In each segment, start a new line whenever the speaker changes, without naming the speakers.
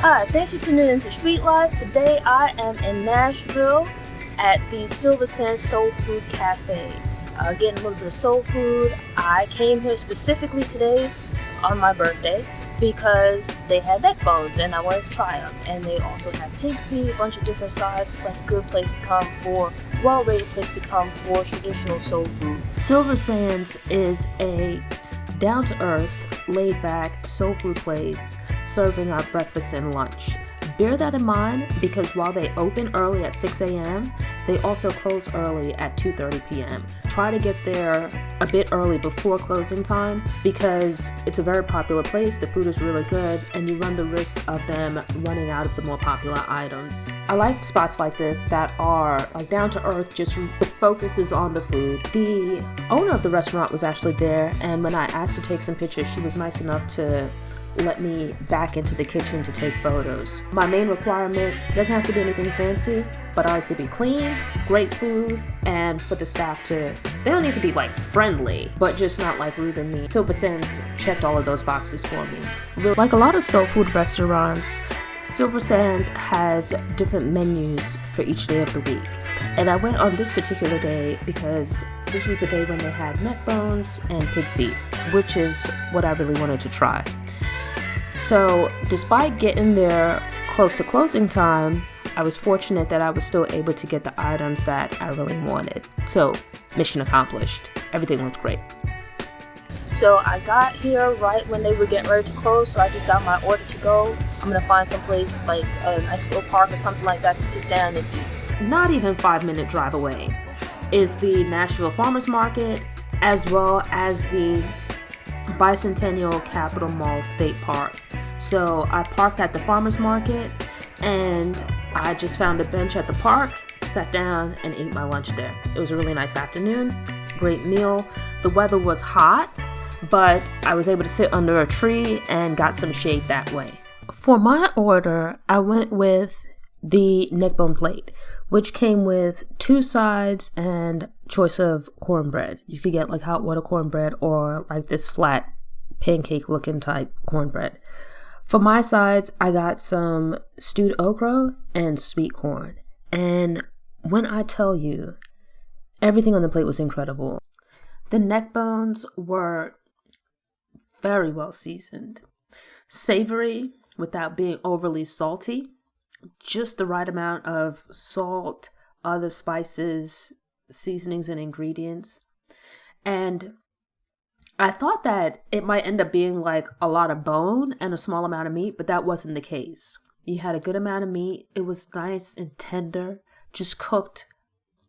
Hi, thanks for tuning in to Street Life. Today I am in Nashville at the Silver Sands Soul Food Cafe. Getting a little bit of soul food. I came here specifically today on my birthday because they had neck bones and I wanted to try them. And they also have pig feet, a bunch of different sizes. It's like a good place to come for, well-rated place to come for traditional soul food. Silver Sands is a down-to-earth, laid-back soul food place serving our breakfast and lunch. Bear that in mind because while they open early at 6 a.m., they also close early at 2:30 p.m. Try to get there a bit early before closing time because it's a very popular place, the food is really good, and you run the risk of them running out of the more popular items. I like spots like this that are like down to earth, just the focus is on the food. The owner of the restaurant was actually there, and when I asked to take some pictures, she was nice enough to let me back into the kitchen to take photos. My main requirement doesn't have to be anything fancy, but I like to be clean, great food, and for the staff to, they don't need to be like friendly, but just not like rude and mean. Silver Sands checked all of those boxes for me. Like a lot of soul food restaurants, Silver Sands has different menus for each day of the week. And I went on this particular day because this was the day when they had neck bones and pig feet, which is what I really wanted to try. So despite getting there close to closing time, I was fortunate that I was still able to get the items that I really wanted. So mission accomplished. Everything looked great. So I got here right when they were getting ready to close, so I just got my order to go. I'm gonna find some place like a nice little park or something like that to sit down and eat. Not even 5-minute drive away is the Nashville Farmers Market, as well as the Bicentennial Capitol Mall State Park. So I parked at the farmers market and I just found a bench at the park, sat down and ate my lunch there. It was a really nice afternoon, great meal. The weather was hot, but I was able to sit under a tree and got some shade that way. For my order, I went with the neckbone plate, which came with 2 sides and choice of cornbread. You could get like hot water cornbread or like this flat pancake looking type cornbread. For my sides, I got some stewed okra and sweet corn. And when I tell you, everything on the plate was incredible. The neck bones were very well seasoned, savory without being overly salty, just the right amount of salt, other spices, seasonings, and ingredients. And I thought that it might end up being like a lot of bone and a small amount of meat, but that wasn't the case. You had a good amount of meat. It was nice and tender, just cooked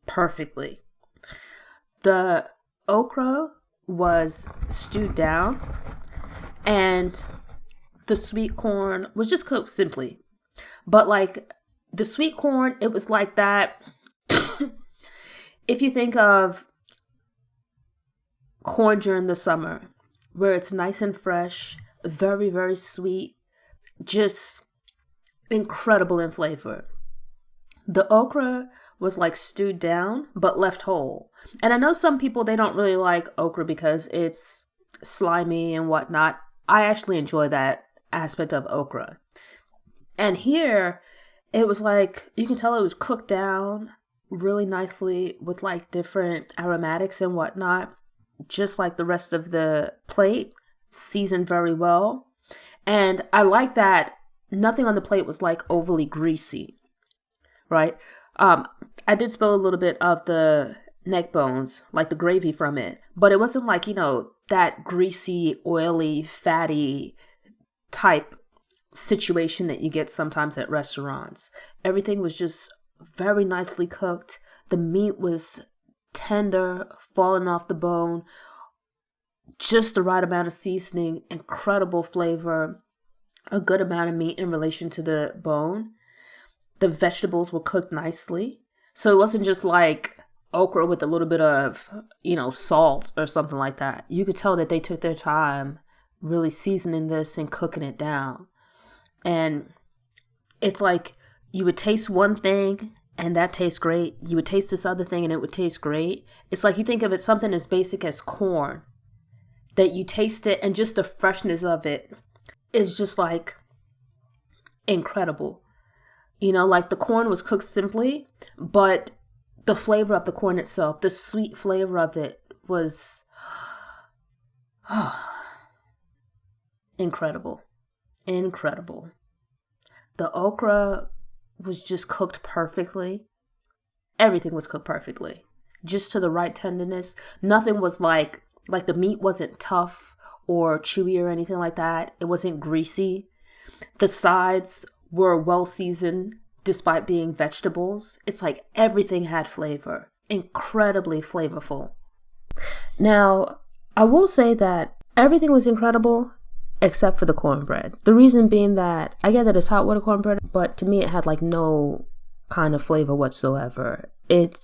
perfectly. The okra was stewed down, and the sweet corn was just cooked simply. But like the sweet corn, it was like that. If you think of corn during the summer, where it's nice and fresh, very, very sweet, just incredible in flavor. The okra was like stewed down, but left whole. And I know some people, they don't really like okra because it's slimy and whatnot. I actually enjoy that aspect of okra. And here, it was like, you can tell it was cooked down really nicely with like different aromatics and whatnot, just like the rest of the plate, seasoned very well. And I like that nothing on the plate was like overly greasy, right? I did spill a little bit of the neck bones, like the gravy from it, but it wasn't like, that greasy, oily, fatty type situation that you get sometimes at restaurants. Everything was just very nicely cooked. The meat was tender, falling off the bone, just the right amount of seasoning, incredible flavor, a good amount of meat in relation to the bone. The vegetables were cooked nicely. So it wasn't just like okra with a little bit of, salt or something like that. You could tell that they took their time really seasoning this and cooking it down. And it's like you would taste one thing and that tastes great. You would taste this other thing and it would taste great. It's like you think of it something as basic as corn, that you taste it and just the freshness of it is just like incredible. You know, like the corn was cooked simply, but the flavor of the corn itself, the sweet flavor of it was incredible. Incredible. The okra was just cooked perfectly. Everything was cooked perfectly. Just to the right tenderness. Nothing was like the meat wasn't tough or chewy or anything like that. It wasn't greasy. The sides were well seasoned despite being vegetables. It's like everything had flavor. Incredibly flavorful. Now, I will say that everything was incredible except for the cornbread. The reason being that I get that it's hot water cornbread, but to me it had like no kind of flavor whatsoever. It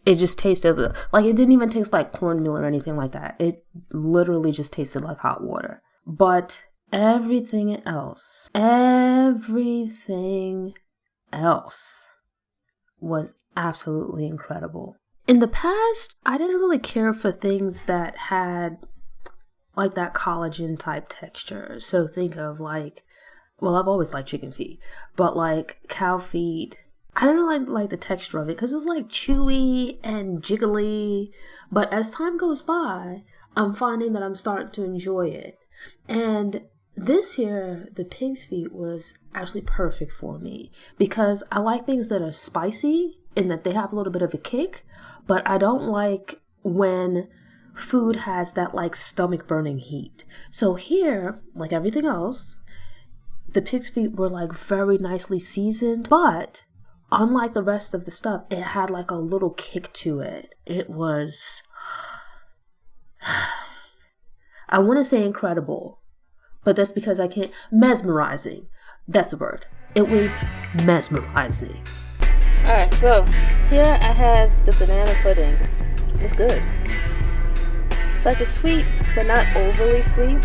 just tasted like, it didn't even taste like cornmeal or anything like that. It literally just tasted like hot water. But everything else was absolutely incredible. In the past, I didn't really care for things that had like that collagen type texture. So think of like, well, I've always liked chicken feet, but like cow feet, I don't really like the texture of it because it's like chewy and jiggly. But as time goes by, I'm finding that I'm starting to enjoy it. And this year, the pig's feet was actually perfect for me because I like things that are spicy and that they have a little bit of a kick, but I don't like when food has that like stomach burning heat. So here, like everything else, the pig's feet were like very nicely seasoned, but unlike the rest of the stuff, it had like a little kick to it. It was, I want to say incredible, but that's because I can't, mesmerizing. That's the word. It was mesmerizing. Alright, so here I have the banana pudding. It's good. It's like it's sweet, but not overly sweet.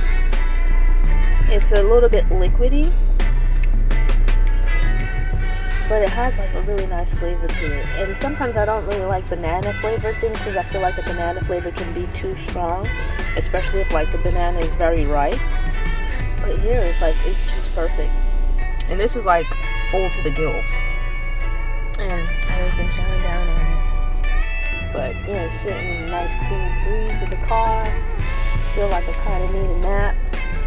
It's a little bit liquidy, but it has like a really nice flavor to it. And sometimes I don't really like banana flavored things because I feel like the banana flavor can be too strong, especially if like the banana is very ripe. But here it's like, it's just perfect. And this was like full to the gills. And I've been chowing down on it. But, you know, sitting in a nice cool breeze of the car. Feel like I kind of need a nap.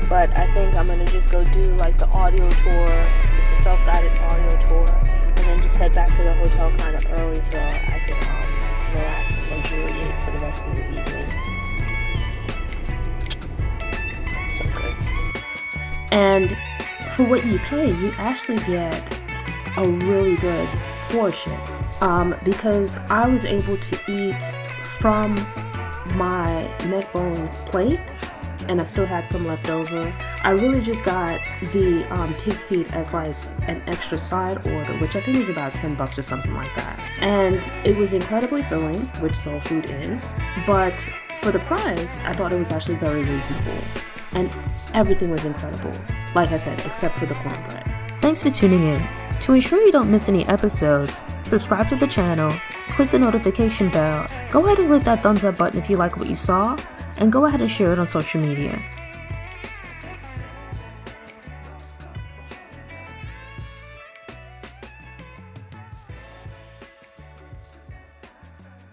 But I think I'm going to just go do like the audio tour. It's a self-guided audio tour. And then just head back to the hotel kind of early so I can relax and luxuriate for the rest of the evening. So good. And for what you pay, you actually get a really good portion. Because I was able to eat from my neck bone plate and I still had some left over. I really just got the pig feet as like an extra side order, which I think was about $10 or something like that. And it was incredibly filling, which soul food is, but for the price, I thought it was actually very reasonable. And everything was incredible, like I said, except for the cornbread. Thanks for tuning in. To ensure you don't miss any episodes, subscribe to the channel, click the notification bell, go ahead and click that thumbs up button if you like what you saw, and go ahead and share it on social media.